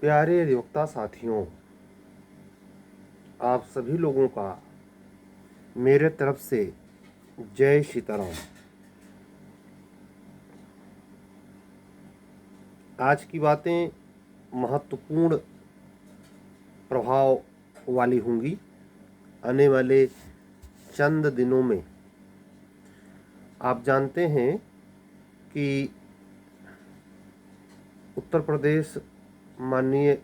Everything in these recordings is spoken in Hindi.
प्यारे अधिवक्ता साथियों, आप सभी लोगों का मेरे तरफ से जय सीताराम। आज की बातें महत्वपूर्ण प्रभाव वाली होंगी। आने वाले चंद दिनों में आप जानते हैं कि उत्तर प्रदेश माननीय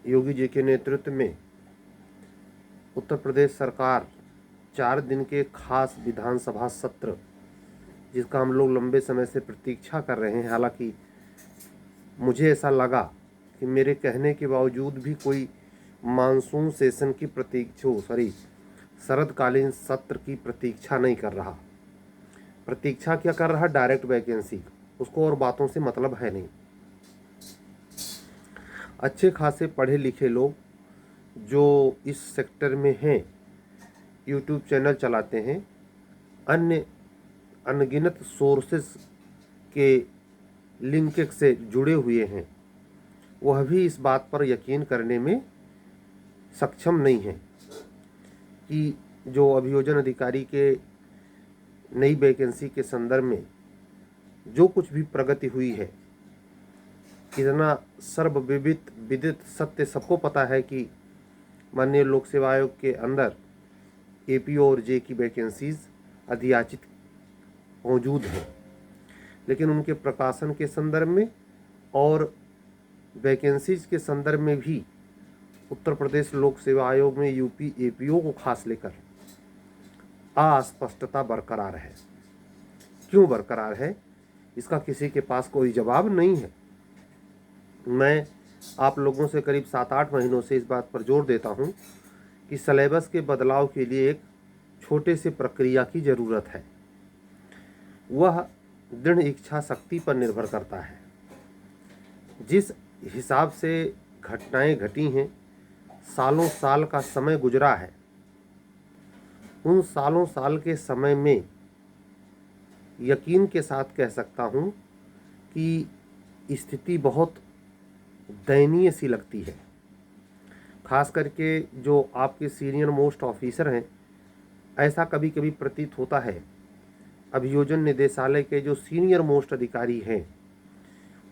योगी जी के नेतृत्व में उत्तर प्रदेश सरकार 4 दिन के खास विधानसभा सत्र, जिसका हम लोग लंबे समय से प्रतीक्षा कर रहे हैं। हालांकि मुझे ऐसा लगा कि मेरे कहने के बावजूद भी कोई मानसून सेशन की शरदकालीन सत्र की प्रतीक्षा नहीं कर रहा। प्रतीक्षा क्या कर रहा? Direct vacancy. उसको और बातों से मतलब है नहीं। अच्छे खासे पढ़े लिखे लोग जो इस सेक्टर में हैं, यूट्यूब चैनल चलाते हैं, अन्य अनगिनत सोर्सेस के लिंक से जुड़े हुए हैं, वह भी इस बात पर यकीन करने में सक्षम नहीं है कि जो अभियोजन अधिकारी के नई वैकेंसी के संदर्भ में जो कुछ भी प्रगति हुई है, इतना सर्वविदित विदित सत्य सबको पता है कि माननीय लोक सेवा आयोग के अंदर एपीओ और जे की वैकेंसीज अधियाचित मौजूद हैं, लेकिन उनके प्रकाशन के संदर्भ में और वैकेंसीज के संदर्भ में भी उत्तर प्रदेश लोक सेवा आयोग में यूपी एपीओ को खास लेकर अस्पष्टता बरकरार है। क्यों बरकरार है, इसका किसी के पास कोई जवाब नहीं है। मैं आप लोगों से करीब 7-8 महीनों से इस बात पर जोर देता हूं कि सिलेबस के बदलाव के लिए एक छोटे से प्रक्रिया की ज़रूरत है। वह दृढ़ इच्छा शक्ति पर निर्भर करता है। जिस हिसाब से घटनाएं घटी हैं, सालों साल का समय गुजरा है, उन सालों साल के समय में यकीन के साथ कह सकता हूं कि स्थिति बहुत दयनीय सी लगती है। खास करके जो आपके सीनियर मोस्ट ऑफिसर हैं, ऐसा कभी कभी प्रतीत होता है अभियोजन निदेशालय के जो सीनियर मोस्ट अधिकारी हैं,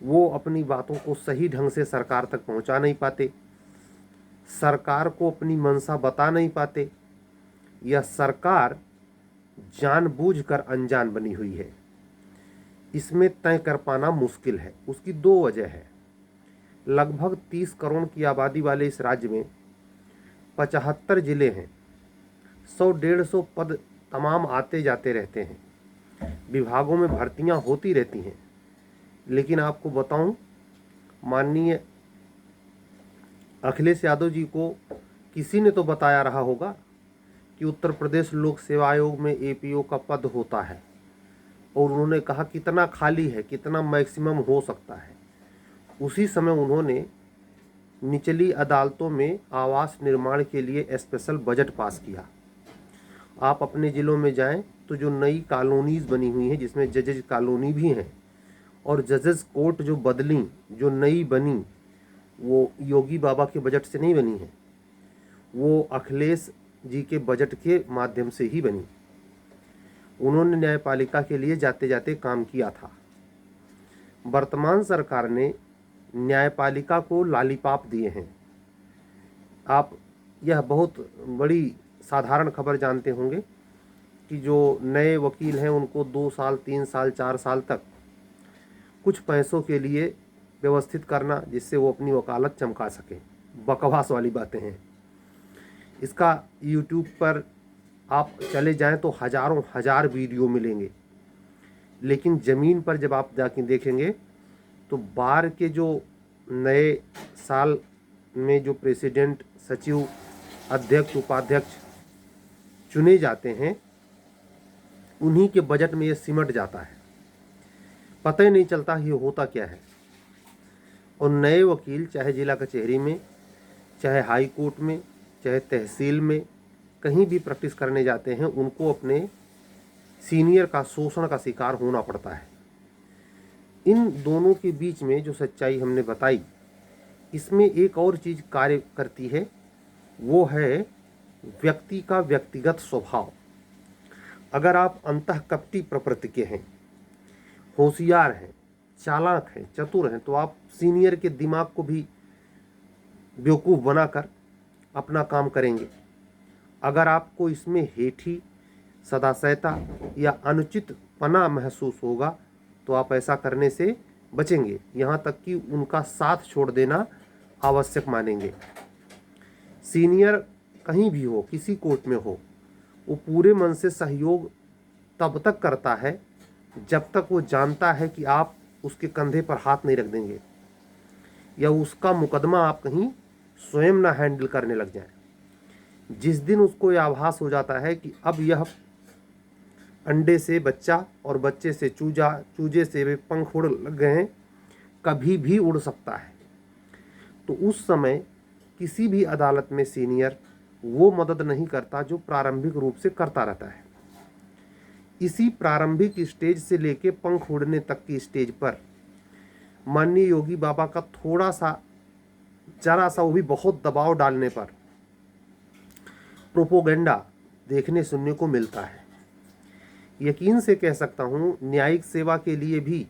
वो अपनी बातों को सही ढंग से सरकार तक पहुंचा नहीं पाते, सरकार को अपनी मंशा बता नहीं पाते, या सरकार जानबूझकर अनजान बनी हुई है। इसमें तय कर पाना मुश्किल है। उसकी 2 वजह है। लगभग 30 करोड़ की आबादी वाले इस राज्य में 75 जिले हैं। 100-150 पद तमाम आते जाते रहते हैं, विभागों में भर्तियां होती रहती हैं। लेकिन आपको बताऊं, माननीय अखिलेश यादव जी को किसी ने तो बताया रहा होगा कि उत्तर प्रदेश लोक सेवा आयोग में एपीओ का पद होता है, और उन्होंने कहा कितना खाली है, कितना मैक्सिमम हो सकता है। उसी समय उन्होंने निचली अदालतों में आवास निर्माण के लिए स्पेशल बजट पास किया। आप अपने ज़िलों में जाएं तो जो नई कॉलोनीज़ बनी हुई हैं, जिसमें जजेज कॉलोनी भी हैं, और जजेस कोर्ट जो बदली, जो नई बनी, वो योगी बाबा के बजट से नहीं बनी है, वो अखिलेश जी के बजट के माध्यम से ही बनी। उन्होंने न्यायपालिका के लिए जाते जाते काम किया था। वर्तमान सरकार ने न्यायपालिका को लॉलीपॉप दिए हैं। आप यह बहुत बड़ी साधारण खबर जानते होंगे कि जो नए वकील हैं उनको 2 साल, 3 साल, 4 साल तक कुछ पैसों के लिए व्यवस्थित करना, जिससे वो अपनी वकालत चमका सकें। बकवास वाली बातें हैं। इसका यूट्यूब पर आप चले जाएं तो हजारों हजार वीडियो मिलेंगे, लेकिन ज़मीन पर जब आप जाके देखेंगे तो बार के जो नए साल में जो प्रेसिडेंट, सचिव, अध्यक्ष, उपाध्यक्ष चुने जाते हैं, उन्हीं के बजट में ये सिमट जाता है। पता ही नहीं चलता ये होता क्या है। और नए वकील चाहे जिला कचहरी में, चाहे हाई कोर्ट में, चाहे तहसील में, कहीं भी प्रैक्टिस करने जाते हैं, उनको अपने सीनियर का शोषण का शिकार होना पड़ता है। इन दोनों के बीच में जो सच्चाई हमने बताई, इसमें एक और चीज़ कार्य करती है, वो है व्यक्ति का व्यक्तिगत स्वभाव। अगर आप अंतःकपटी प्रकृति के हैं, होशियार हैं, चालाक हैं, चतुर हैं, तो आप सीनियर के दिमाग को भी बेवकूफ़ बनाकर अपना काम करेंगे। अगर आपको इसमें हेठी, सदाशयता या अनुचित पना महसूस होगा तो आप ऐसा करने से बचेंगे, यहाँ तक कि उनका साथ छोड़ देना आवश्यक मानेंगे। सीनियर कहीं भी हो, किसी कोर्ट में हो, वो पूरे मन से सहयोग तब तक करता है जब तक वो जानता है कि आप उसके कंधे पर हाथ नहीं रख देंगे या उसका मुकदमा आप कहीं स्वयं ना हैंडल करने लग जाए। जिस दिन उसको यह आभास हो जाता है कि अब यह अंडे से बच्चा और बच्चे से चूजा, चूजे से वे पंख उड़ लग गए हैं, कभी भी उड़ सकता है, तो उस समय किसी भी अदालत में सीनियर वो मदद नहीं करता जो प्रारंभिक रूप से करता रहता है। इसी प्रारंभिक स्टेज से लेके पंख उड़ने तक की स्टेज पर माननीय योगी बाबा का थोड़ा सा, जरा सा, वो भी बहुत दबाव डालने पर प्रोपोगेंडा देखने सुनने को मिलता है। यकीन से कह सकता हूँ, न्यायिक सेवा के लिए भी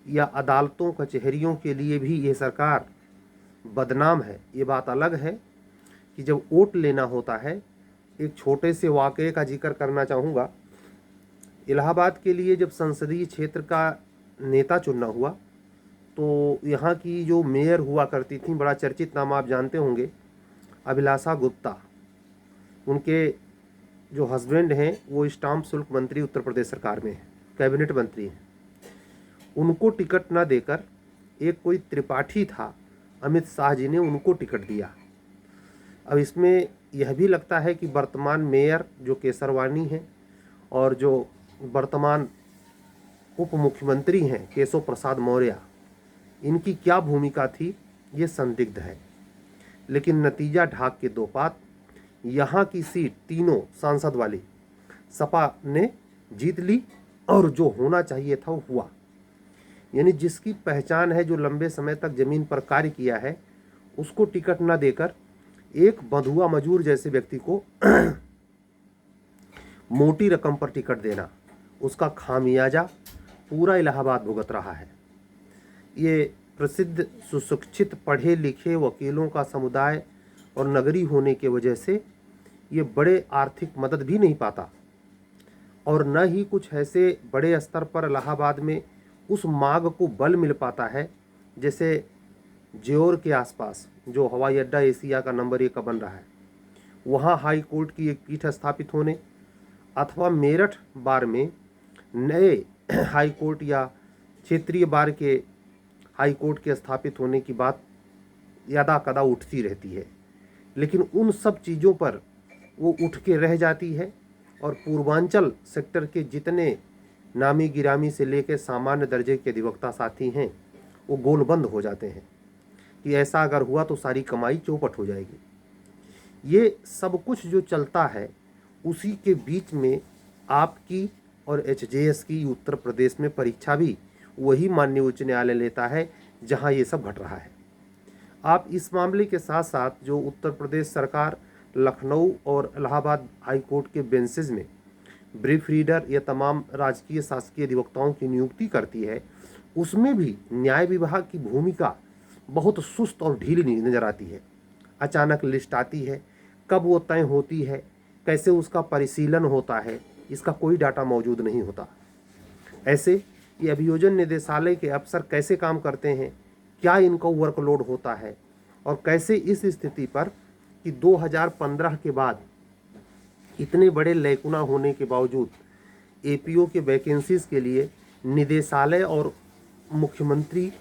या अदालतों कचहरियों के लिए भी ये सरकार बदनाम है। ये बात अलग है कि जब वोट लेना होता है, एक छोटे से वाक़ये का जिक्र करना चाहूँगा। इलाहाबाद के लिए जब संसदीय क्षेत्र का नेता चुनना हुआ, तो यहाँ की जो मेयर हुआ करती थी, बड़ा चर्चित नाम आप जानते होंगे, अभिलाषा गुप्ता। उनके जो हस्बैंड हैं वो स्टाम्प शुल्क मंत्री उत्तर प्रदेश सरकार में है, कैबिनेट मंत्री हैं। उनको टिकट ना देकर एक कोई त्रिपाठी था, अमित शाह जी ने उनको टिकट दिया। अब इसमें यह भी लगता है कि वर्तमान मेयर जो केसरवानी हैं और जो वर्तमान उप मुख्यमंत्री हैं केशव प्रसाद मौर्य, इनकी क्या भूमिका थी ये संदिग्ध है। लेकिन नतीजा ढाक के दो पात, यहाँ की सीट तीनों सांसद वाली सपा ने जीत ली और जो होना चाहिए था वो हुआ। यानी जिसकी पहचान है, जो लंबे समय तक जमीन पर कार्य किया है, उसको टिकट न देकर एक बंधुआ मजूर जैसे व्यक्ति को मोटी रकम पर टिकट देना, उसका खामियाजा पूरा इलाहाबाद भुगत रहा है। ये प्रसिद्ध सुशिक्षित पढ़े लिखे वकीलों का समुदाय और नगरी होने के वजह से ये बड़े आर्थिक मदद भी नहीं पाता, और न ही कुछ ऐसे बड़े स्तर पर इलाहाबाद में उस मांग को बल मिल पाता है जैसे ज्योर के आसपास जो हवाई अड्डा एशिया का नंबर 1 का बन रहा है, वहाँ हाई कोर्ट की एक पीठ स्थापित होने, अथवा मेरठ बार में नए हाई कोर्ट या क्षेत्रीय बार के हाई कोर्ट के स्थापित होने की बात यदा कदा उठती रहती है। लेकिन उन सब चीज़ों पर वो उठ के रह जाती है, और पूर्वांचल सेक्टर के जितने नामी गिरामी से लेकर सामान्य दर्जे के अधिवक्ता साथी हैं, वो गोलबंद हो जाते हैं कि ऐसा अगर हुआ तो सारी कमाई चौपट हो जाएगी। ये सब कुछ जो चलता है, उसी के बीच में आपकी और एचजेएस की उत्तर प्रदेश में परीक्षा भी वही माननीय उच्च न्यायालय लेता है जहां ये सब घट रहा है। आप इस मामले के साथ साथ जो उत्तर प्रदेश सरकार लखनऊ और इलाहाबाद हाई कोर्ट के बेंचेस में ब्रीफ रीडर या तमाम राजकीय शासकीय अधिवक्ताओं की नियुक्ति करती है, उसमें भी न्याय विभाग की भूमिका बहुत सुस्त और ढीली नजर आती है। अचानक लिस्ट आती है, कब वो तय होती है, कैसे उसका परिशीलन होता है, इसका कोई डाटा मौजूद नहीं होता। ऐसे ये अभियोजन निदेशालय के अफसर कैसे काम करते हैं, क्या इनका वर्कलोड होता है, और कैसे इस स्थिति पर कि 2015 के बाद इतने बड़े लैकुना होने के बावजूद एपीओ के वैकेंसीज के लिए निदेशालय और मुख्यमंत्री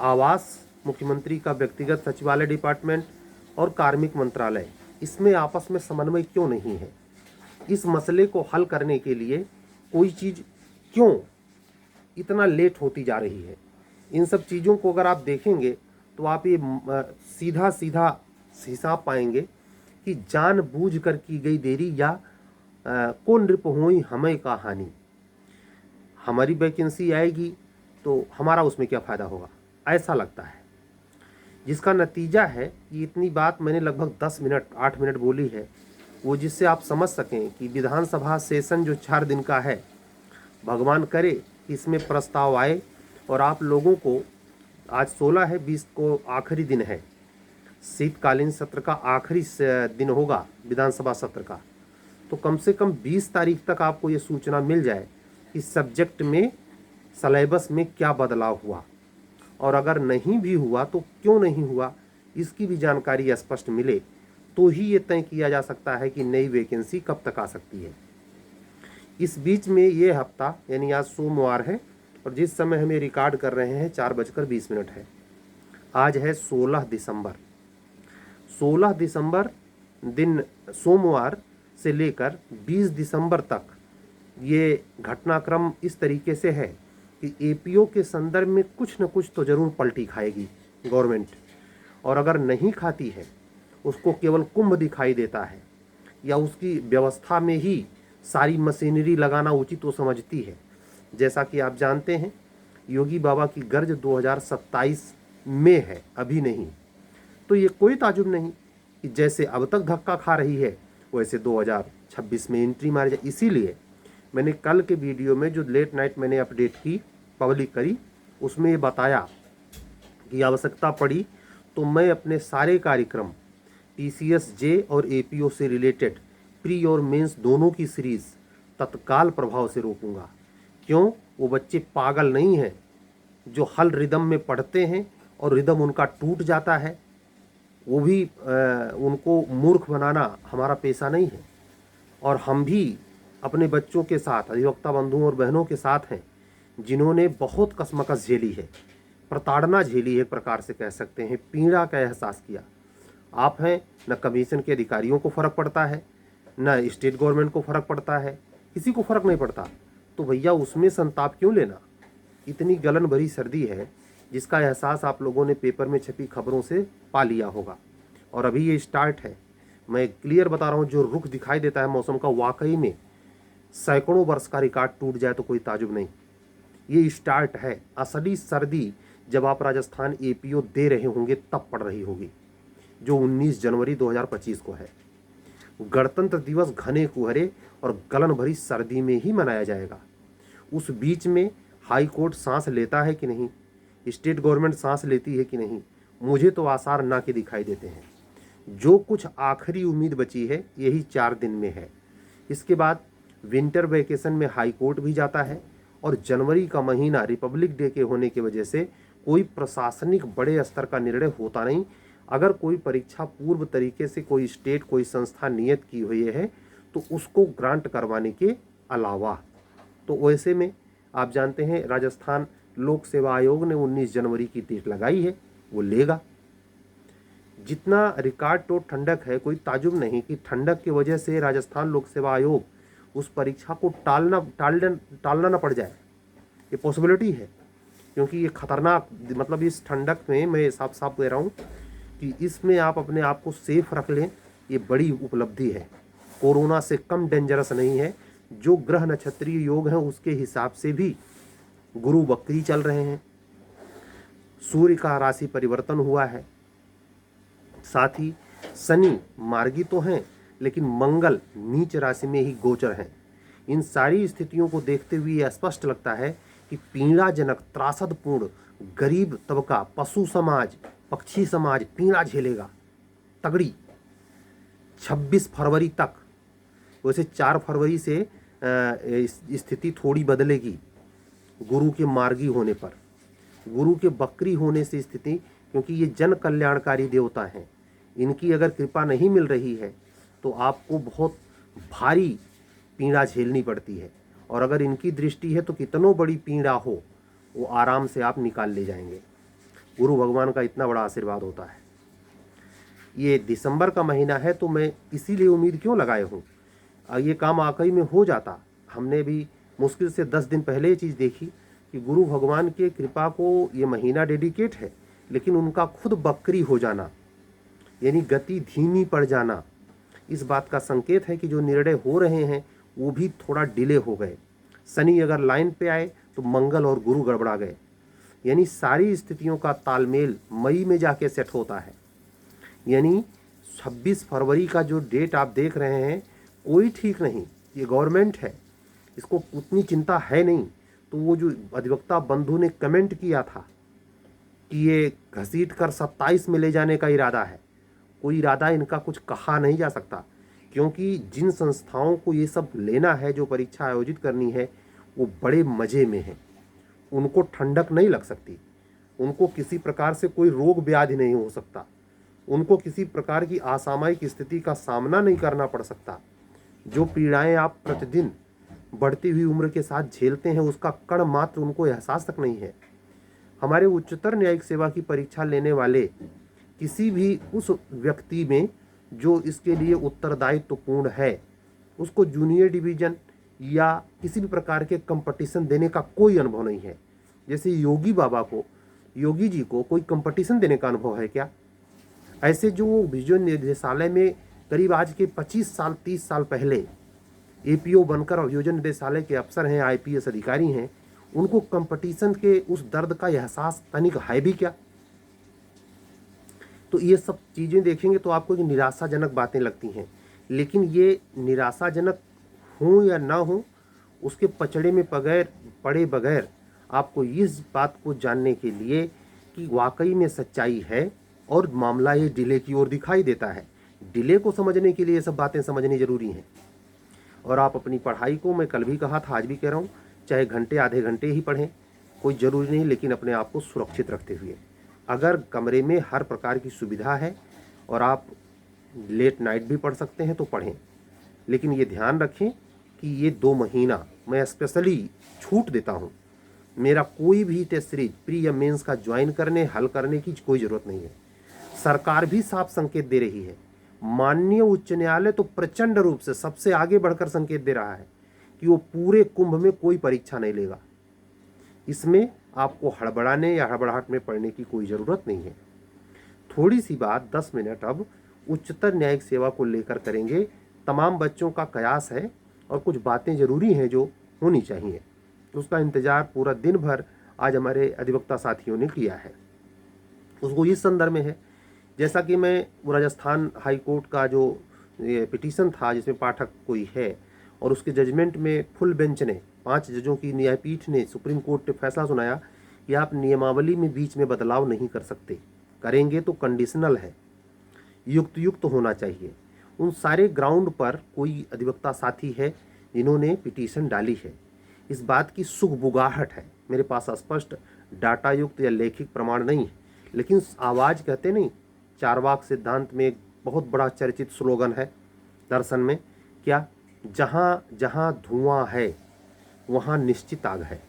आवास, मुख्यमंत्री का व्यक्तिगत सचिवालय डिपार्टमेंट और कार्मिक मंत्रालय, इसमें आपस में समन्वय क्यों नहीं है? इस मसले को हल करने के लिए कोई चीज़ क्यों इतना लेट होती जा रही है? इन सब चीज़ों को अगर आप देखेंगे तो आप ये सीधा सीधा हिसाब पाएंगे कि जानबूझ कर की गई देरी या कौन नृप होई हमें का हानि। हमारी वैकेंसी आएगी तो हमारा उसमें क्या फ़ायदा होगा, ऐसा लगता है। जिसका नतीजा है कि इतनी बात मैंने लगभग 10 मिनट 8 मिनट बोली है, वो जिससे आप समझ सकें कि विधानसभा सेशन जो 4 दिन का है, भगवान करे कि इसमें प्रस्ताव आए और आप लोगों को, आज 16 है, 20 को आखिरी दिन है, शीतकालीन सत्र का आखिरी दिन होगा विधानसभा सत्र का, तो कम से कम 20 तारीख तक आपको ये सूचना मिल जाए कि सब्जेक्ट में, सलेबस में क्या बदलाव हुआ, और अगर नहीं भी हुआ तो क्यों नहीं हुआ, इसकी भी जानकारी स्पष्ट मिले, तो ही ये तय किया जा सकता है कि नई वैकेंसी कब तक आ सकती है। इस बीच में ये हफ्ता, यानी आज सोमवार है और जिस समय हमें रिकॉर्ड कर रहे हैं 4:20 है, आज है 16 दिसंबर। 16 दिसंबर दिन सोमवार से लेकर 20 दिसंबर तक ये घटनाक्रम इस तरीके से है कि एपीओ के संदर्भ में कुछ न कुछ तो ज़रूर पलटी खाएगी गवर्नमेंट, और अगर नहीं खाती है, उसको केवल कुंभ दिखाई देता है या उसकी व्यवस्था में ही सारी मशीनरी लगाना उचित वो समझती है। जैसा कि आप जानते हैं, योगी बाबा की गर्ज 2027 में है, अभी नहीं। तो ये कोई ताजुब नहीं कि जैसे अब तक धक्का खा रही है वैसे 2026 में एंट्री मारी जाए। इसीलिए मैंने कल के वीडियो में जो लेट नाइट मैंने अपडेट की, पब्लिक करी, उसमें ये बताया कि आवश्यकता पड़ी तो मैं अपने सारे कार्यक्रम टीसीएस जे और एपीओ से रिलेटेड प्री और मेंस दोनों की सीरीज़ तत्काल प्रभाव से रोकूंगा। क्यों? वो बच्चे पागल नहीं हैं जो हल रिदम में पढ़ते हैं और रिदम उनका टूट जाता है। वो भी उनको मूर्ख बनाना हमारा पेशा नहीं है, और हम भी अपने बच्चों के साथ, अधिवक्ता बंधुओं और बहनों के साथ हैं जिन्होंने बहुत कशमकश झेली है, प्रताड़ना झेली है, एक प्रकार से कह सकते हैं, पीड़ा का एहसास किया। आप हैं, न कमीशन के अधिकारियों को फ़र्क पड़ता है, न स्टेट गवर्नमेंट को फ़र्क पड़ता है, किसी को फ़र्क नहीं पड़ता, तो भैया उसमें संताप क्यों लेना। इतनी गलन भरी सर्दी है जिसका एहसास आप लोगों ने पेपर में छपी खबरों से पा लिया होगा, और अभी ये स्टार्ट है। मैं क्लियर बता रहा हूँ, जो रुख दिखाई देता है मौसम का, वाकई में सैकड़ों वर्ष का रिकॉर्ड टूट जाए तो कोई ताजुब नहीं। ये स्टार्ट है। असली सर्दी जब आप राजस्थान एपीओ दे रहे होंगे तब पड़ रही होगी, जो 19 जनवरी 2025 को है। गणतंत्र दिवस घने कुहरे और गलन भरी सर्दी में ही मनाया जाएगा। उस बीच में हाई कोर्ट सांस लेता है कि नहीं, स्टेट गवर्नमेंट सांस लेती है कि नहीं, मुझे तो आसार ना के दिखाई देते हैं। जो कुछ आखिरी उम्मीद बची है यही 4 दिन में है। इसके बाद विंटर वेकेशन में हाई कोर्ट भी जाता है, और जनवरी का महीना रिपब्लिक डे के होने की वजह से कोई प्रशासनिक बड़े स्तर का निर्णय होता नहीं। अगर कोई परीक्षा पूर्व तरीके से कोई स्टेट, कोई संस्था नियत की हुई है तो उसको ग्रांट करवाने के अलावा, तो वैसे में आप जानते हैं राजस्थान लोक सेवा आयोग ने 19 जनवरी की डेट लगाई है, वो लेगा। जितना रिकॉर्ड तो ठंडक है, कोई ताजुब नहीं कि ठंडक की वजह से राजस्थान लोक सेवा आयोग उस परीक्षा को टालना ना पड़ जाए। ये पॉसिबिलिटी है, क्योंकि ये खतरनाक, मतलब इस ठंडक में मैं साफ साफ कह रहा हूँ कि इसमें आप अपने आप को सेफ रख लें, ये बड़ी उपलब्धि है। कोरोना से कम डेंजरस नहीं है। जो ग्रह नक्षत्रीय योग हैं उसके हिसाब से भी गुरु वक्री चल रहे हैं, सूर्य का राशि परिवर्तन हुआ है, साथ ही शनि मार्गी तो हैं लेकिन मंगल नीच राशि में ही गोचर हैं। इन सारी स्थितियों को देखते हुए यह स्पष्ट लगता है कि पीड़ाजनक, त्रासदपूर्ण गरीब तबका, पशु समाज, पक्षी समाज पीड़ा झेलेगा तगड़ी 26 फरवरी तक। वैसे 4 फरवरी से स्थिति थोड़ी बदलेगी गुरु के मार्गी होने पर, गुरु के बकरी होने से स्थिति, क्योंकि ये जन कल्याणकारी देवता हैं, इनकी अगर कृपा नहीं मिल रही है तो आपको बहुत भारी पीड़ा झेलनी पड़ती है, और अगर इनकी दृष्टि है तो कितनों बड़ी पीड़ा हो वो आराम से आप निकाल ले जाएंगे। गुरु भगवान का इतना बड़ा आशीर्वाद होता है। ये दिसंबर का महीना है तो मैं इसीलिए उम्मीद क्यों लगाए हूँ, ये काम वाकई में हो जाता। हमने भी मुश्किल से 10 दिन पहले ये चीज़ देखी कि गुरु भगवान के कृपा को ये महीना डेडिकेट है, लेकिन उनका खुद बकरी हो जाना, यानी गति धीमी पड़ जाना, इस बात का संकेत है कि जो निर्णय हो रहे हैं वो भी थोड़ा डिले हो गए। शनि अगर लाइन पे आए तो मंगल और गुरु गड़बड़ा गए, यानी सारी स्थितियों का तालमेल मई में जाके सेट होता है। यानी 26 फरवरी का जो डेट आप देख रहे हैं कोई ठीक नहीं, ये गवर्नमेंट है, इसको उतनी चिंता है नहीं। तो वो जो अधिवक्ता बंधु ने कमेंट किया था कि ये घसीट कर 27 में ले जाने का इरादा है, कोई इरादा इनका कुछ कहा नहीं जा सकता, क्योंकि जिन संस्थाओं को ये सब लेना है, जो परीक्षा आयोजित करनी है, वो बड़े मज़े में है, उनको ठंडक नहीं लग सकती, उनको किसी प्रकार से कोई रोग व्याधि नहीं हो सकता, उनको किसी प्रकार की असामयिक स्थिति का सामना नहीं करना पड़ सकता। जो पीड़ाएं आप प्रतिदिन बढ़ती हुई उम्र के साथ झेलते हैं, उसका कण मात्र उनको एहसास तक नहीं है। हमारे उच्चतर न्यायिक सेवा की परीक्षा लेने वाले किसी भी उस व्यक्ति में जो इसके लिए उत्तरदायित्वपूर्ण है, उसको जूनियर डिवीजन या किसी भी प्रकार के कंपटीशन देने का कोई अनुभव नहीं है। जैसे योगी बाबा को, योगी जी को कोई कंपटीशन देने का अनुभव है क्या? ऐसे जो विजन निदेशालय में करीब आज के 25 साल 30 साल पहले एपीओ बनकर अभियोजन निदेशालय के अफसर हैं, आईपीएस अधिकारी हैं, उनको कंपटीशन के उस दर्द का एहसास तनिक है भी क्या? तो ये सब चीज़ें देखेंगे तो आपको एक निराशाजनक बातें लगती हैं, लेकिन ये निराशाजनक हों या ना हो, उसके पचड़े में पड़े बगैर आपको इस बात को जानने के लिए कि वाकई में सच्चाई है और मामला ये डिले की ओर दिखाई देता है। डिले को समझने के लिए ये सब बातें समझनी जरूरी हैं। और आप अपनी पढ़ाई को, मैं कल भी कहा था, आज भी कह रहा हूँ, चाहे घंटे आधे घंटे ही पढ़ें, कोई ज़रूरी नहीं, लेकिन अपने आप को सुरक्षित रखते हुए। अगर कमरे में हर प्रकार की सुविधा है और आप लेट नाइट भी पढ़ सकते हैं तो पढ़ें, लेकिन ये ध्यान रखें कि ये 2 महीना मैं स्पेशली छूट देता हूँ। मेरा कोई भी टेस्ट सीरीज प्री या मेंस का ज्वाइन करने, हल करने की कोई ज़रूरत नहीं है। सरकार भी साफ संकेत दे रही है, माननीय उच्च न्यायालय तो प्रचंड रूप से सबसे आगे बढ़कर संकेत दे रहा है कि वो पूरे कुंभ में कोई परीक्षा नहीं लेगा। इसमें आपको हड़बड़ाने या हड़बड़ाहट में पड़ने की कोई ज़रूरत नहीं है। थोड़ी सी बात 10 मिनट अब उच्चतर न्यायिक सेवा को लेकर करेंगे। तमाम बच्चों का कयास है और कुछ बातें ज़रूरी हैं जो होनी चाहिए, उसका इंतज़ार पूरा दिन भर आज हमारे अधिवक्ता साथियों ने किया है। उसको इस संदर्भ में है, जैसा कि मैं राजस्थान हाई कोर्ट का जो ये पिटीशन था जिसमें पाठक कोई है और उसके जजमेंट में फुल बेंच ने 5 जजों की न्यायपीठ ने सुप्रीम कोर्ट ने फैसला सुनाया कि आप नियमावली में बीच में बदलाव नहीं कर सकते, करेंगे तो कंडीशनल है, युक्त होना चाहिए। उन सारे ग्राउंड पर कोई अधिवक्ता साथी है जिन्होंने पिटीशन डाली है। इस बात की सुगबुगाहट है, मेरे पास स्पष्ट डाटा युक्त या लेखिक प्रमाण नहीं है, लेकिन आवाज़ कहते नहीं, चारवाक सिद्धांत में एक बहुत बड़ा चर्चित स्लोगन है दर्शन में, क्या? जहाँ जहाँ धुआं है वहाँ निश्चित आग है।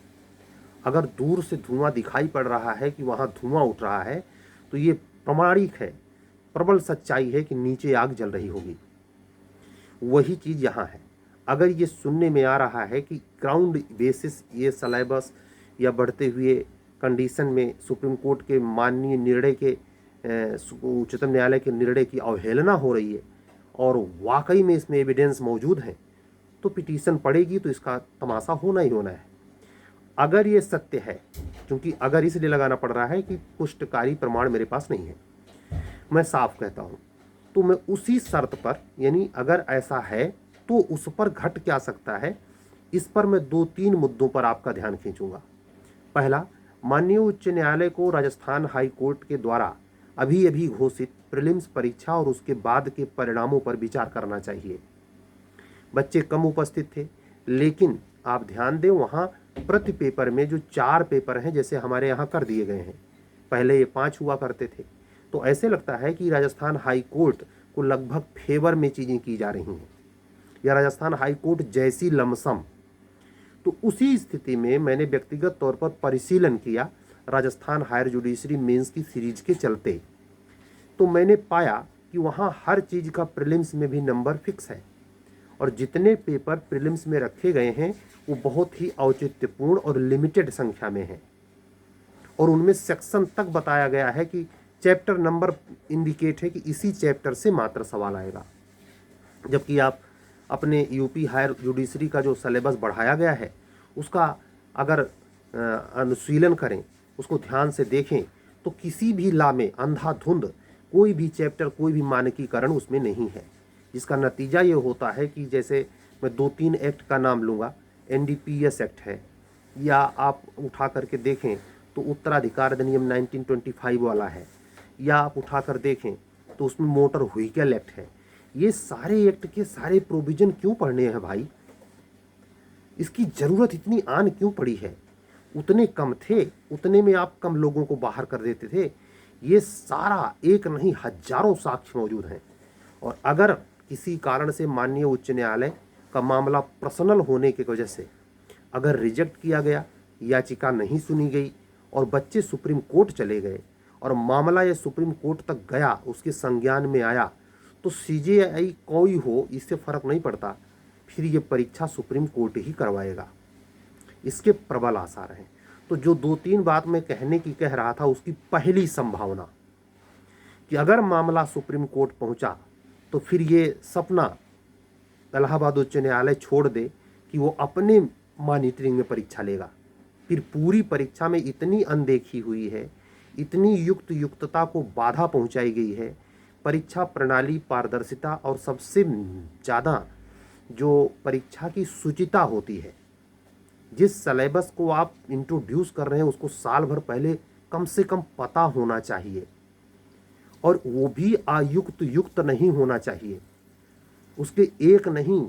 अगर दूर से धुआं दिखाई पड़ रहा है कि वहाँ धुआं उठ रहा है तो ये प्रमाणिक है, प्रबल सच्चाई है कि नीचे आग जल रही होगी। वही चीज़ यहाँ है। अगर ये सुनने में आ रहा है कि ग्राउंड बेसिस ये सिलेबस या बढ़ते हुए कंडीशन में सुप्रीम कोर्ट के माननीय निर्णय के, उच्चतम न्यायालय के निर्णय की अवहेलना हो रही है और वाकई में इसमें एविडेंस मौजूद है, तो पिटीशन पड़ेगी तो इसका तमाशा होना ही होना है। अगर ये सत्य है, क्योंकि अगर इसलिए लगाना पड़ रहा है कि पुष्टकारी प्रमाण मेरे पास नहीं है, मैं साफ कहता हूँ, तो मैं उसी शर्त पर, यानी अगर ऐसा है तो उस पर घट क्या सकता है, इस पर मैं 2-3 मुद्दों पर आपका ध्यान खींचूंगा। पहला, माननीय उच्च न्यायालय को राजस्थान हाई कोर्ट के द्वारा अभी अभी घोषित प्रीलिम्स परीक्षा और उसके बाद के परिणामों पर विचार करना चाहिए। बच्चे कम उपस्थित थे, लेकिन आप ध्यान दें वहाँ प्रति पेपर में जो 4 पेपर हैं, जैसे हमारे यहाँ कर दिए गए हैं, पहले ये 5 हुआ करते थे, तो ऐसे लगता है कि राजस्थान हाई कोर्ट को लगभग फेवर में चीज़ें की जा रही हैं, या राजस्थान हाई कोर्ट जैसी लमसम। तो उसी स्थिति में मैंने व्यक्तिगत तौर पर परिशीलन किया राजस्थान हायर जुडिशरी मेंस की सीरीज के चलते, तो मैंने पाया कि वहाँ हर चीज़ का प्रीलिम्स में भी नंबर फिक्स है और जितने पेपर प्रीलिम्स में रखे गए हैं वो बहुत ही औचित्यपूर्ण और लिमिटेड संख्या में हैं और उनमें सेक्शन तक बताया गया है कि चैप्टर नंबर इंडिकेट है कि इसी चैप्टर से मात्र सवाल आएगा। जबकि आप अपने यूपी हायर जुडिशरी का जो सिलेबस बढ़ाया गया है उसका अगर अनुशीलन करें उसको ध्यान से देखें तो किसी भी लॉ में अंधाधुंध कोई भी चैप्टर, कोई भी मानकीकरण उसमें नहीं है, जिसका नतीजा ये होता है कि जैसे मैं 2-3 एक्ट का नाम लूँगा, एनडीपीएस एक्ट है, या आप उठा करके देखें तो उत्तराधिकार अधिनियम 1925 वाला है, या आप उठा कर देखें तो उसमें मोटर व्हीकल एक्ट है। ये सारे एक्ट के सारे प्रोविजन क्यों पढ़ने हैं भाई? इसकी ज़रूरत इतनी आन क्यों पड़ी है? उतने कम थे, उतने में आप कम लोगों को बाहर कर देते थे। ये सारा एक नहीं हजारों साक्ष्य मौजूद हैं, और अगर किसी कारण से माननीय उच्च न्यायालय का मामला पर्सनल होने की वजह से अगर रिजेक्ट किया गया, याचिका नहीं सुनी गई और बच्चे सुप्रीम कोर्ट चले गए और मामला ये सुप्रीम कोर्ट तक गया, उसके संज्ञान में आया, तो सीजेआई कोई हो इससे फ़र्क नहीं पड़ता, फिर ये परीक्षा सुप्रीम कोर्ट ही करवाएगा। इसके प्रबल आसार हैं। तो जो 2-3 बात मैं कहने की कह रहा था, उसकी पहली संभावना कि अगर मामला सुप्रीम कोर्ट पहुंचा तो फिर ये सपना इलाहाबाद उच्च न्यायालय छोड़ दे कि वो अपने मॉनिटरिंग में परीक्षा लेगा। फिर पूरी परीक्षा में इतनी अनदेखी हुई है, इतनी युक्तता को बाधा पहुंचाई गई है, परीक्षा प्रणाली, पारदर्शिता और सबसे ज़्यादा जो परीक्षा की शुचिता होती है, जिस सिलेबस को आप इंट्रोड्यूस कर रहे हैं उसको साल भर पहले कम से कम पता होना चाहिए, और वो भी युक्त नहीं होना चाहिए। उसके एक नहीं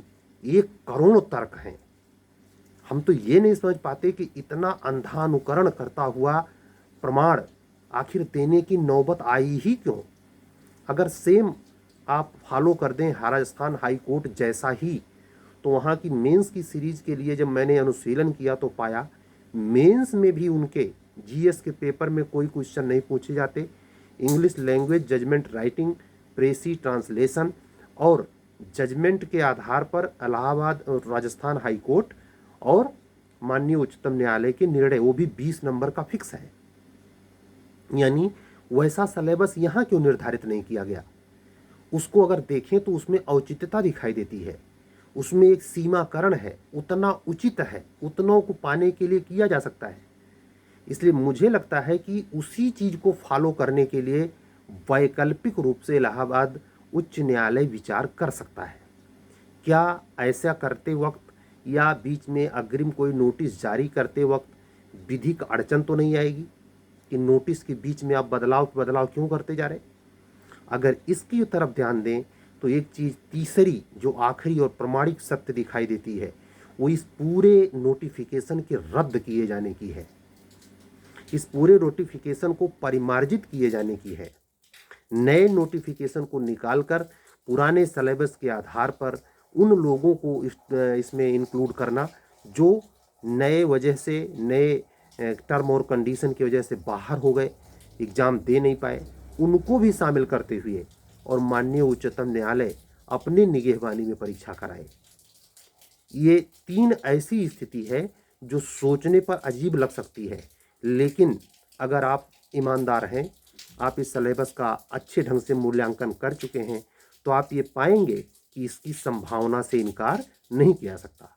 1 करोड़ तर्क हैं। हम तो ये नहीं समझ पाते कि इतना अंधा अनुकरण करता हुआ प्रमाण आखिर देने की नौबत आई ही क्यों? अगर सेम आप फॉलो कर दें राजस्थान हाई कोर्ट जैसा ही, तो वहाँ की मेंस की सीरीज के लिए जब मैंने अनुशीलन किया तो पाया मेंस में भी उनके जीएस के पेपर में कोई क्वेश्चन नहीं पूछे जाते। English language, judgement writing, precis translation और जजमेंट के आधार पर इलाहाबाद और राजस्थान हाई कोर्ट और माननीय उच्चतम न्यायालय के निर्णय, वो भी 20 नंबर का फिक्स है। यानी वैसा सिलेबस यहाँ क्यों निर्धारित नहीं किया गया? उसको अगर देखें तो उसमें औचित्यता दिखाई देती है, उसमें एक सीमाकरण है, उतना उचित है, उतनों को पाने के लिए किया जा सकता है। इसलिए मुझे लगता है कि उसी चीज़ को फॉलो करने के लिए वैकल्पिक रूप से इलाहाबाद उच्च न्यायालय विचार कर सकता है। क्या ऐसा करते वक्त या बीच में अग्रिम कोई नोटिस जारी करते वक्त विधिक अड़चन तो नहीं आएगी कि नोटिस के बीच में आप बदलाव क्यों करते जा रहे? अगर इसकी तरफ ध्यान दें तो एक चीज़ तीसरी जो आखिरी और प्रमाणिक सत्य दिखाई देती है, वो इस पूरे नोटिफिकेशन के रद्द किए जाने की है, इस पूरे नोटिफिकेशन को परिमार्जित किए जाने की है। नए नोटिफिकेशन को निकालकर पुराने सिलेबस के आधार पर उन लोगों को इसमें इंक्लूड करना जो नए वजह से, नए टर्म और कंडीशन की वजह से बाहर हो गए, एग्ज़ाम दे नहीं पाए, उनको भी शामिल करते हुए और माननीय उच्चतम न्यायालय अपने निगहबानी में परीक्षा कराए। ये 3 ऐसी स्थिति है जो सोचने पर अजीब लग सकती है, लेकिन अगर आप ईमानदार हैं, आप इस सिलेबस का अच्छे ढंग से मूल्यांकन कर चुके हैं, तो आप ये पाएंगे कि इसकी संभावना से इनकार नहीं किया सकता।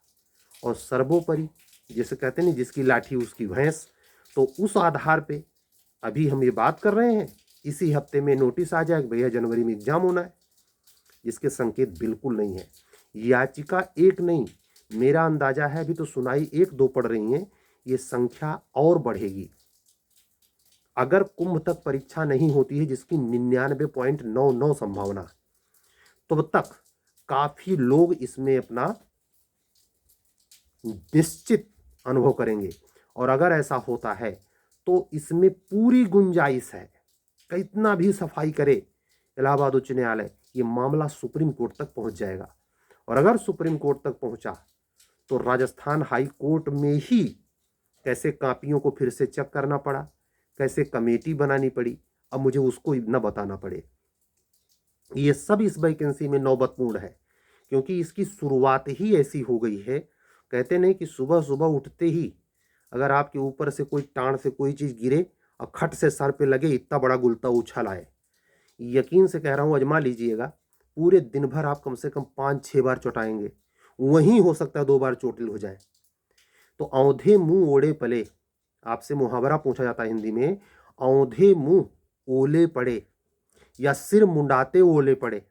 और सर्वोपरि जैसे कहते हैं जिसकी लाठी उसकी भैंस, तो उस आधार पे अभी हम ये बात कर रहे हैं, इसी हफ्ते में नोटिस आ जाए कि भैया जनवरी में एग्जाम होना है, इसके संकेत बिल्कुल नहीं है। याचिका एक नहीं, मेरा अंदाजा है अभी तो सुनाई 1-2 पड़ रही हैं, ये संख्या और बढ़ेगी। अगर कुंभ तक परीक्षा नहीं होती है, जिसकी 99.99 संभावना, तब तक काफी लोग इसमें अपना निश्चित अनुभव करेंगे। और अगर ऐसा होता है तो इसमें पूरी गुंजाइश है, कितना भी सफाई करे इलाहाबाद उच्च न्यायालय, ये मामला सुप्रीम कोर्ट तक पहुंच जाएगा। और अगर सुप्रीम कोर्ट तक पहुंचा तो राजस्थान हाई कोर्ट में ही कैसे कापियों को फिर से चेक करना पड़ा, कैसे कमेटी बनानी पड़ी, अब मुझे उसको न बताना पड़े। ये सब इस वैकेंसी में नौबतपूर्ण है, क्योंकि इसकी शुरुआत ही ऐसी हो गई है। कहते नहीं कि सुबह सुबह उठते ही अगर आपके ऊपर से कोई टाण से कोई चीज़ गिरे और खट से सर पे लगे, इतना बड़ा गुलता उछल आए, यकीन से कह रहा हूँ आजमा लीजिएगा, पूरे दिन भर आप कम से कम 5-6 बार चौटाएंगे, वहीं हो सकता है 2 बार चोटिल हो जाए। तो औंधे मुंह ओढ़े पले, आपसे मुहावरा पूछा जाता है हिंदी में, औंधे मुंह ओले पड़े या सिर मुंडाते ओले पड़े।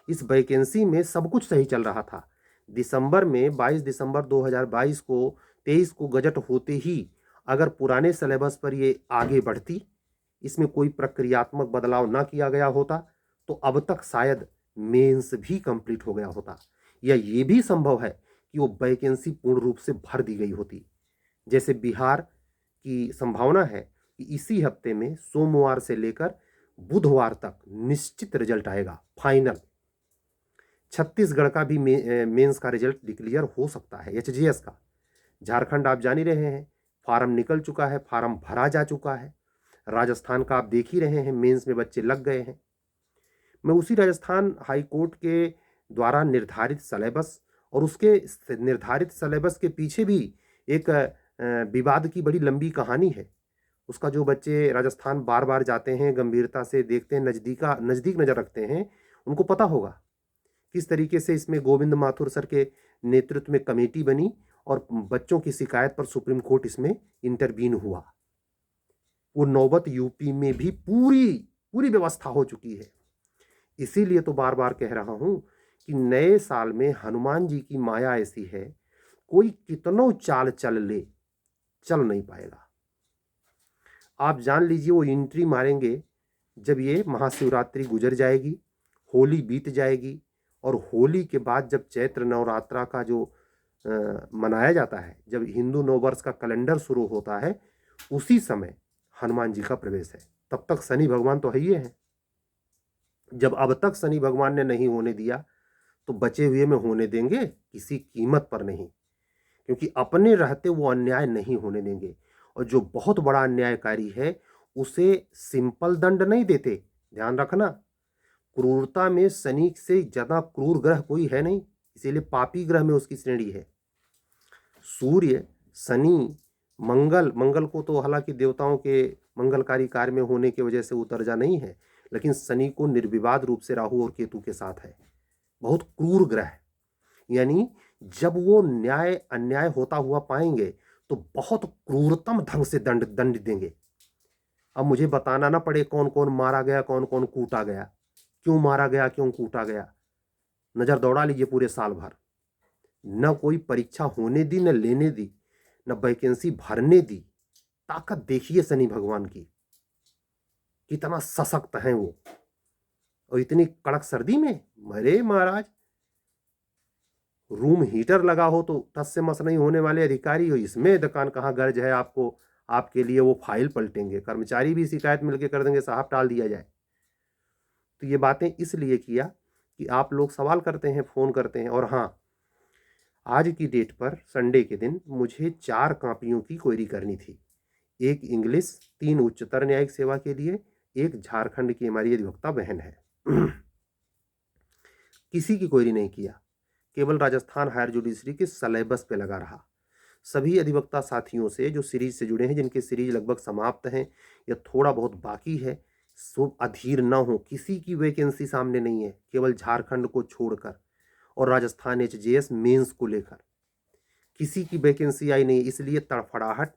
इस वैकेंसी में सब कुछ सही चल रहा था। दिसंबर में 22 दिसंबर 2022 को 23 को गजट होते ही अगर पुराने सिलेबस पर ये आगे बढ़ती, इसमें कोई प्रक्रियात्मक बदलाव ना किया गया होता, तो अब तक शायद मेंस भी कंप्लीट हो गया होता, या ये भी संभव है कि वो वैकेंसी पूर्ण रूप से भर दी गई होती। जैसे बिहार की संभावना है कि इसी हफ्ते में सोमवार से लेकर बुधवार तक निश्चित रिजल्ट आएगा, फाइनल। छत्तीसगढ़ का भी मेंस का रिजल्ट डिक्लेयर हो सकता है, एचजीएस का। झारखंड आप जान ही रहे हैं, फार्म निकल चुका है, फार्म भरा जा चुका है। राजस्थान का आप देख ही रहे हैं, मेंस में बच्चे लग गए हैं। मैं उसी राजस्थान हाई कोर्ट के द्वारा निर्धारित सिलेबस और उसके निर्धारित सिलेबस के पीछे भी एक विवाद की बड़ी लंबी कहानी है। उसका जो बच्चे राजस्थान बार बार जाते हैं, गंभीरता से देखते हैं, नज़दीक नज़र रखते हैं, उनको पता होगा किस तरीके से इसमें गोविंद माथुर सर के नेतृत्व में कमेटी बनी और बच्चों की शिकायत पर सुप्रीम कोर्ट इसमें इंटरवीन हुआ। वो नौबत यूपी में भी पूरी व्यवस्था हो चुकी है। इसीलिए तो बार बार कह रहा हूं कि नए साल में हनुमान जी की माया ऐसी है, कोई कितनों चाल चल ले, चल नहीं पाएगा। आप जान लीजिए वो एंट्री मारेंगे जब ये महाशिवरात्रि गुजर जाएगी, होली बीत जाएगी, और होली के बाद जब चैत्र नवरात्रा का जो मनाया जाता है, जब हिंदू नववर्ष का कैलेंडर शुरू होता है, उसी समय हनुमान जी का प्रवेश है। तब तक शनि भगवान तो है ही है। जब अब तक शनि भगवान ने नहीं होने दिया, तो बचे हुए में होने देंगे किसी कीमत पर नहीं, क्योंकि अपने रहते वो अन्याय नहीं होने देंगे। और जो बहुत बड़ा अन्यायकारी है उसे सिंपल दंड नहीं देते, ध्यान रखना। क्रूरता में शनि से ज्यादा क्रूर ग्रह कोई है नहीं, इसीलिए पापी ग्रह में उसकी श्रेणी है। सूर्य, शनि, मंगल को तो हालांकि देवताओं के मंगलकारी कार्य में होने की वजह से उतर्जा नहीं है, लेकिन शनि को निर्विवाद रूप से राहु और केतु के साथ है। बहुत क्रूर ग्रह, यानी जब वो न्याय अन्याय होता हुआ पाएंगे तो बहुत क्रूरतम ढंग से दंड देंगे। अब मुझे बताना ना पड़े कौन कौन मारा गया, कौन कौन कूटा गया, क्यों मारा गया, क्यों कूटा गया। नजर दौड़ा लीजिए पूरे साल भर, न कोई परीक्षा होने दी, न लेने दी, न वैकेंसी भरने दी। ताकत देखिए शनि भगवान की, कितना सशक्त हैं वो। और इतनी कड़क सर्दी में, अरे महाराज, रूम हीटर लगा हो तो टस से मस नहीं होने वाले अधिकारी हो, इसमें दुकान कहाँ गर्ज है आपको, आपके लिए वो फाइल पलटेंगे, कर्मचारी भी शिकायत मिलके कर देंगे, साहब टाल दिया जाए। तो ये बातें इसलिए किया कि आप लोग सवाल करते हैं, फ़ोन करते हैं। और हाँ, आज की डेट पर संडे के दिन मुझे 4 कॉपियों की क्वेरी करनी थी। एक इंग्लिश, 3 उच्चतर न्यायिक सेवा के लिए, एक झारखंड की हमारी अधिवक्ता बहन है। किसी की क्वेरी नहीं किया, केवल राजस्थान हायर जुडिशरी के सिलेबस पे लगा रहा। सभी अधिवक्ता साथियों से जो सीरीज से जुड़े हैं, जिनके सीरीज लगभग समाप्त हैं या थोड़ा बहुत बाकी है, सो अधीर न हो। किसी की वैकेंसी सामने नहीं है, केवल झारखंड को छोड़कर, और राजस्थान एचजीएस मेंस को लेकर किसी की वैकेंसी आई नहीं। इसलिए तड़फड़ाहट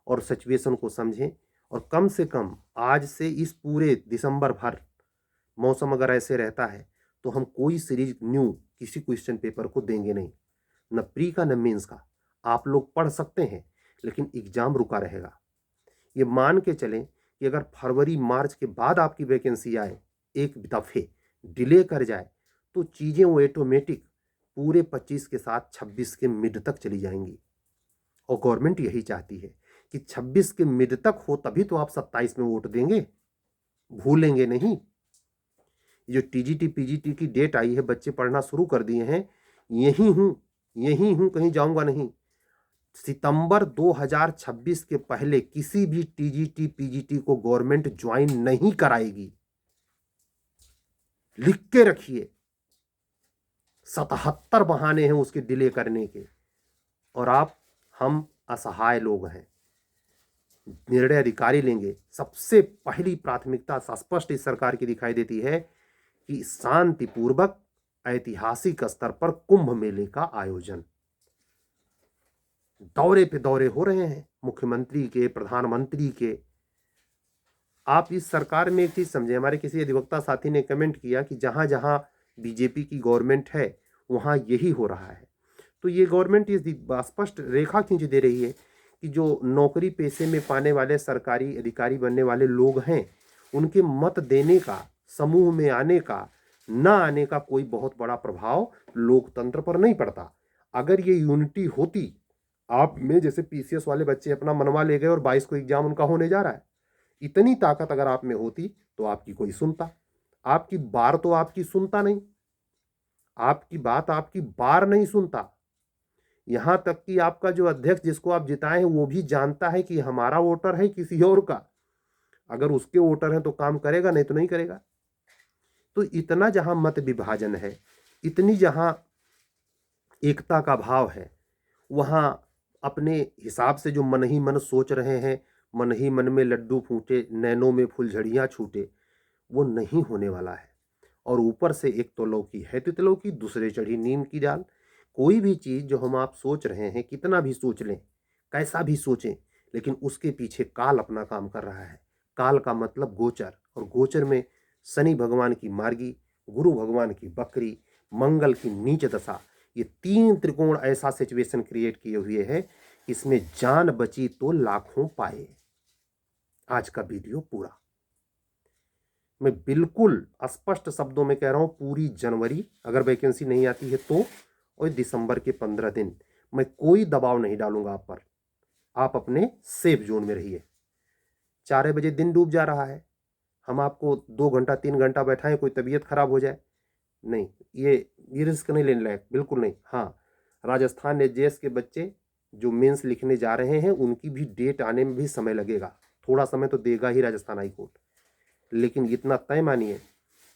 और सिचुएशन को समझें, और कम से कम आज से इस पूरे दिसंबर भर मौसम अगर ऐसे रहता है तो हम कोई सीरीज न्यू किसी क्वेश्चन पेपर को देंगे नहीं, न प्री का न मेंस का। आप लोग पढ़ सकते हैं, लेकिन एग्जाम रुका रहेगा। ये मान के चलें कि अगर फरवरी मार्च के बाद आपकी वैकेंसी आए, एक दफ़े डिले कर जाए, तो चीज़ें वो ऑटोमेटिक पूरे 25 के साथ 26 के मिड तक चली जाएंगी। और गवर्नमेंट यही चाहती है कि 26 के मिड तक हो, तभी तो आप 27 में वोट देंगे, भूलेंगे नहीं। जो टीजीटी पीजीटी की डेट आई है, बच्चे पढ़ना शुरू कर दिए हैं, यही हूँ, कहीं जाऊंगा नहीं। सितंबर 2026 के पहले किसी भी टीजीटी पीजीटी को गवर्नमेंट ज्वाइन नहीं कराएगी, लिख के रखिए। 77 बहाने हैं उसके डिले करने के, और हम असहाय लोग हैं। निर्णय अधिकारी लेंगे। सबसे पहली प्राथमिकता स्पष्ट इस सरकार की दिखाई देती है कि शांतिपूर्वक ऐतिहासिक स्तर पर कुंभ मेले का आयोजन। दौरे पे दौरे हो रहे हैं मुख्यमंत्री के, प्रधानमंत्री के। आप इस सरकार में एक चीज समझे, हमारे किसी अधिवक्ता साथी ने कमेंट किया कि जहां जहां बीजेपी की गवर्नमेंट है वहां यही हो रहा है। तो ये गवर्नमेंट ये स्पष्ट रेखा खींच दे रही है कि जो नौकरी पेशे में पाने वाले सरकारी अधिकारी बनने वाले लोग हैं, उनके मत देने का, समूह में आने का, ना आने का कोई बहुत बड़ा प्रभाव लोकतंत्र पर नहीं पड़ता। अगर ये यूनिटी होती आप में, जैसे पीसीएस वाले बच्चे अपना मनवा ले गए और 22 को एग्जाम उनका होने जा रहा है, इतनी ताकत अगर आप में होती तो आपकी कोई सुनता। आपकी बार तो आपकी सुनता नहीं, आपकी बात आपकी बार नहीं सुनता। यहां तक कि आपका जो अध्यक्ष जिसको आप जिताए हैं वो भी जानता है कि हमारा वोटर है किसी और का, अगर उसके वोटर हैं तो काम करेगा, नहीं तो नहीं करेगा। तो इतना जहां मत विभाजन है, इतनी जहां एकता का भाव है, वहां अपने हिसाब से जो मन ही मन सोच रहे हैं, मन ही मन में लड्डू फूटे, नैनों में फुलझड़ियां छूटे, वो नहीं होने वाला है। और ऊपर से एक तो लौकी है तितलौकी, दूसरे चढ़ी नीम की डाल। कोई भी चीज जो हम आप सोच रहे हैं, कितना भी सोच लें, कैसा भी सोचें, लेकिन उसके पीछे काल अपना काम कर रहा है। काल का मतलब गोचर, और गोचर में शनि भगवान की मार्गी, गुरु भगवान की बकरी, मंगल की नीच दशा, ये तीन त्रिकोण ऐसा सिचुएशन क्रिएट किए हुए है, इसमें जान बची तो लाखों पाए। आज का वीडियो पूरा मैं बिल्कुल स्पष्ट शब्दों में कह रहा हूं, पूरी जनवरी अगर वैकेंसी नहीं आती है तो, और दिसंबर के 15 दिन मैं कोई दबाव नहीं डालूंगा आप पर। आप अपने सेफ जोन में रहिए। 4 बजे दिन डूब जा रहा है, हम आपको 2 घंटा 3 घंटा बैठाएं, कोई तबीयत खराब हो जाए, नहीं, ये रिस्क नहीं लेने लायक, बिल्कुल नहीं। हाँ, राजस्थान एचजेएस के बच्चे जो मेंस लिखने जा रहे हैं उनकी भी डेट आने में भी समय लगेगा, थोड़ा समय तो देगा ही राजस्थान हाईकोर्ट, लेकिन इतना तय मानिए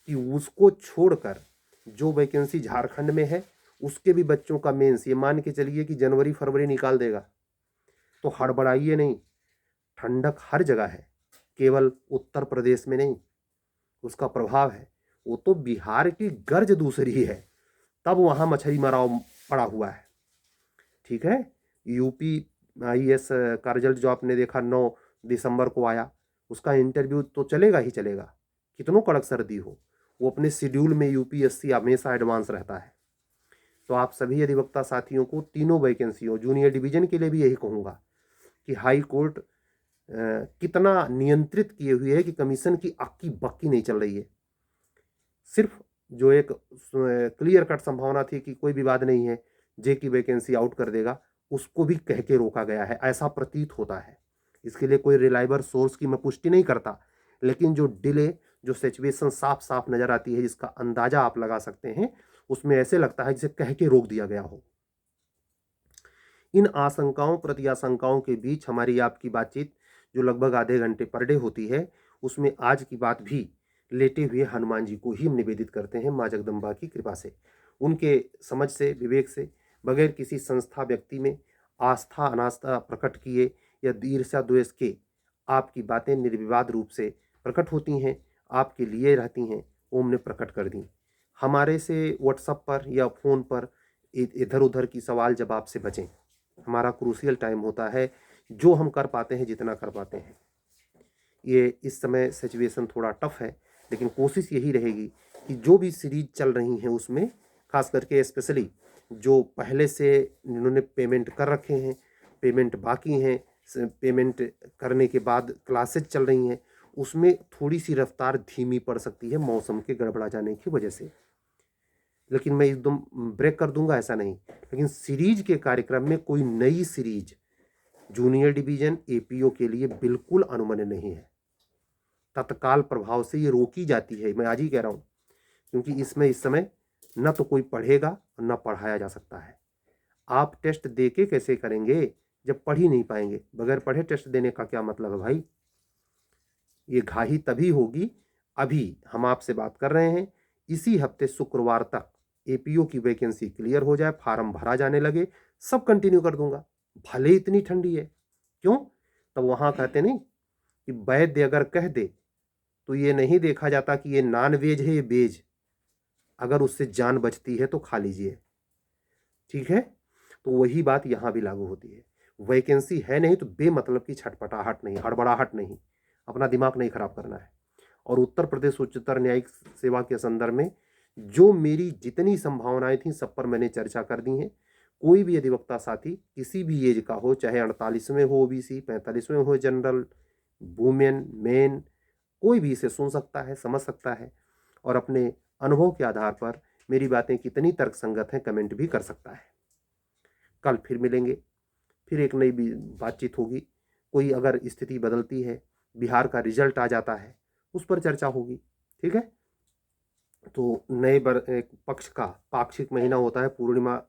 कि उसको छोड़कर जो वैकेंसी झारखंड में है उसके भी बच्चों का मेंस ये मान के चलिए कि जनवरी फरवरी निकाल देगा। तो हड़बड़ाइए नहीं, ठंडक हर जगह है, केवल उत्तर प्रदेश में नहीं, उसका प्रभाव है। वो तो बिहार की गर्ज दूसरी है, तब वहां मछली मराव पड़ा हुआ है। ठीक है, यूपी आईएएस का रिजल्ट जो आपने देखा 9 दिसंबर को आया, उसका इंटरव्यू तो चलेगा ही चलेगा, कितनों कड़क सर्दी हो, वो अपने शेड्यूल में यूपीएससी हमेशा एडवांस रहता है। तो आप सभी अधिवक्ता साथियों को तीनों वैकेंसियों, जूनियर डिवीजन के लिए भी यही कहूँगा कि हाई कोर्ट कितना नियंत्रित किए हुए है कि कमीशन की अक्की बक्की नहीं चल रही है। सिर्फ जो एक क्लियर कट संभावना थी कि कोई विवाद नहीं है, जे की वैकेंसी आउट कर देगा, उसको भी कह के रोका गया है, ऐसा प्रतीत होता है। इसके लिए कोई रिलायबल सोर्स की मैं पुष्टि नहीं करता, लेकिन जो डिले, जो सिचुएशन साफ साफ नजर आती है, जिसका अंदाजा आप लगा सकते हैं, उसमें ऐसे लगता है जिसे कह के रोक दिया गया हो। इन आशंकाओं प्रति आशंकाओं के बीच हमारी आपकी बातचीत जो लगभग आधे घंटे पर डे होती है, उसमें आज की बात भी लेटे हुए हनुमान जी को ही हम निवेदित करते हैं, माँ जगदम्बा की कृपा से, उनके समझ से, विवेक से, बगैर किसी संस्था व्यक्ति में आस्था अनास्था प्रकट किए या ईर्ष्या द्वेष के आपकी बातें निर्विवाद रूप से प्रकट होती हैं, आपके लिए रहती हैं, ओम ने प्रकट कर दी। हमारे से व्हाट्सएप पर या फ़ोन पर इधर उधर की सवाल जवाब से बचें। हमारा क्रूशियल टाइम होता है, जो हम कर पाते हैं जितना कर पाते हैं। ये इस समय सिचुएशन थोड़ा टफ है, लेकिन कोशिश यही रहेगी कि जो भी सीरीज चल रही हैं उसमें खास करके स्पेशली जो पहले से इन्होंने पेमेंट कर रखे हैं, पेमेंट बाकी हैं, पेमेंट करने के बाद क्लासेज चल रही हैं, उसमें थोड़ी सी रफ्तार धीमी पड़ सकती है मौसम के गड़बड़ा जाने की वजह से। लेकिन मैं एकदम ब्रेक कर दूंगा ऐसा नहीं, लेकिन सीरीज के कार्यक्रम में कोई नई सीरीज जूनियर डिवीजन एपीओ के लिए बिल्कुल अनुमन्य नहीं है। तत्काल प्रभाव से ये रोकी जाती है, मैं आज ही कह रहा हूँ, क्योंकि इसमें इस समय न तो कोई पढ़ेगा और न पढ़ाया जा सकता है। आप टेस्ट दे के कैसे करेंगे जब पढ़ ही नहीं पाएंगे? बगैर पढ़े टेस्ट देने का क्या मतलब है भाई? ये घाही तभी होगी, अभी हम आपसे बात कर रहे हैं, इसी हफ्ते शुक्रवार तक एपीओ की वैकेंसी क्लियर हो जाए, फार्म भरा जाने लगे, सब कंटिन्यू कर दूंगा, भले इतनी ठंडी है। क्यों? तब वहां कहते नहीं कि वैद्य अगर कह दे तो ये नहीं देखा जाता कि ये नॉन वेज है ये वेज, अगर उससे जान बचती है तो खा लीजिए। ठीक है, तो वही बात यहां भी लागू होती है। वैकेंसी है नहीं तो बेमतलब की छटपटाहट नहीं, हड़बड़ाहट नहीं, अपना दिमाग नहीं खराब करना है। और उत्तर प्रदेश उच्चतर न्यायिक सेवा के संदर्भ में जो मेरी जितनी संभावनाएं थी सब पर मैंने चर्चा कर दी है। कोई भी अधिवक्ता साथी किसी भी एज का हो, चाहे 48वें हो ओबीसी, 45वें हो जनरल, वुमेन, मेन, कोई भी इसे सुन सकता है, समझ सकता है और अपने अनुभव के आधार पर मेरी बातें कितनी तर्कसंगत हैं कमेंट भी कर सकता है। कल फिर मिलेंगे, फिर एक नई बातचीत होगी। कोई अगर स्थिति बदलती है, बिहार का रिजल्ट आ जाता है, उस पर चर्चा होगी। ठीक है, तो नए एक पक्ष का पाक्षिक महीना होता है, पूर्णिमा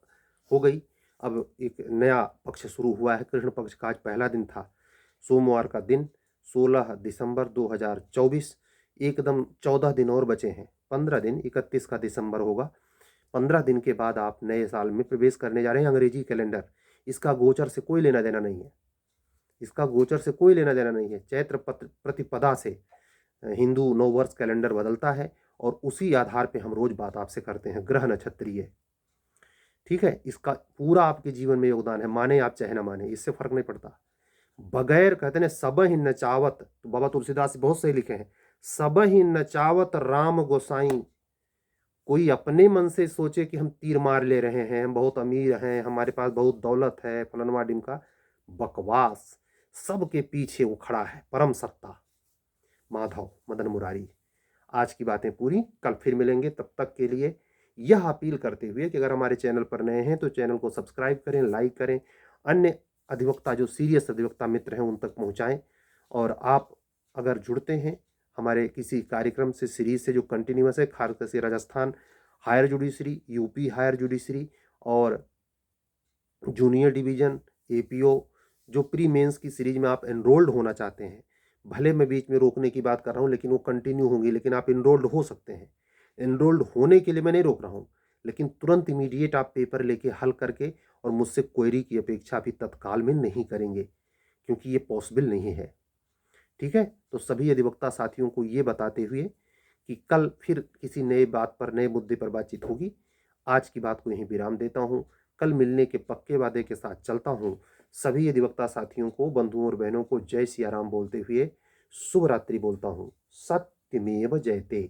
हो गई, अब एक नया पक्ष शुरू हुआ है। कृष्ण पक्ष का आज पहला दिन था, सोमवार का दिन 16 दिसंबर 2024। एकदम 14 दिन और बचे हैं, 15 दिन, 31 का दिसंबर होगा। 15 दिन के बाद आप नए साल में प्रवेश करने जा रहे हैं। अंग्रेजी कैलेंडर, इसका गोचर से कोई लेना देना नहीं है, इसका गोचर से कोई लेना देना नहीं है। चैत्र प्रतिपदा से हिंदू नववर्ष कैलेंडर बदलता है और उसी आधार पे हम रोज बात आपसे करते हैं, ग्रह नक्षत्रीय। ठीक है, इसका पूरा आपके जीवन में योगदान है, माने आप चाहे ना माने, इससे फर्क नहीं पड़ता। बगैर, कहते हैं सब ही नचावत, तो बाबा तुलसीदास बहुत सही लिखे हैं, सब ही नचावत राम गोसाई। कोई अपने मन से सोचे कि हम तीर मार ले रहे हैं, हम बहुत अमीर हैं, हमारे पास बहुत दौलत है, फलनवा डिमका, बकवास। सबके पीछे वो खड़ा है परम सत्ता, माधव मदन मुरारी। आज की बातें पूरी, कल फिर मिलेंगे। तब तक के लिए यह अपील करते हुए कि अगर हमारे चैनल पर नए हैं तो चैनल को सब्सक्राइब करें, लाइक करें, अन्य अधिवक्ता जो सीरियस अधिवक्ता मित्र हैं उन तक पहुंचाएं। और आप अगर जुड़ते हैं हमारे किसी कार्यक्रम से, सीरीज से जो कंटिन्यूअस है, खास करके Rajasthan higher judiciary, UP higher judiciary और जूनियर डिवीजन, एपीओ, जो प्री मेंस की सीरीज में आप एनरोल्ड होना चाहते हैं, भले मैं बीच में रोकने की बात कर रहा हूँ लेकिन वो कंटिन्यू होंगी, लेकिन आप इनरोल्ड हो सकते हैं। इनरोल्ड होने के लिए मैं नहीं रोक रहा हूँ, लेकिन तुरंत इमीडिएट आप पेपर लेके हल करके और मुझसे क्वेरी की अपेक्षा भी तत्काल में नहीं करेंगे, क्योंकि ये पॉसिबल नहीं है। ठीक है, तो सभी अधिवक्ता साथियों को ये बताते हुए कि कल फिर किसी नए बात पर, नए मुद्दे पर बातचीत होगी। आज की बात को यहीं विराम देता हूँ, कल मिलने के पक्के वादे के साथ चलता हूँ। सभी अधिवक्ता साथियों को, बंधुओं और बहनों को जय सिया राम बोलते हुए शुभ रात्रि बोलता हूँ। सत्यमेव जयते।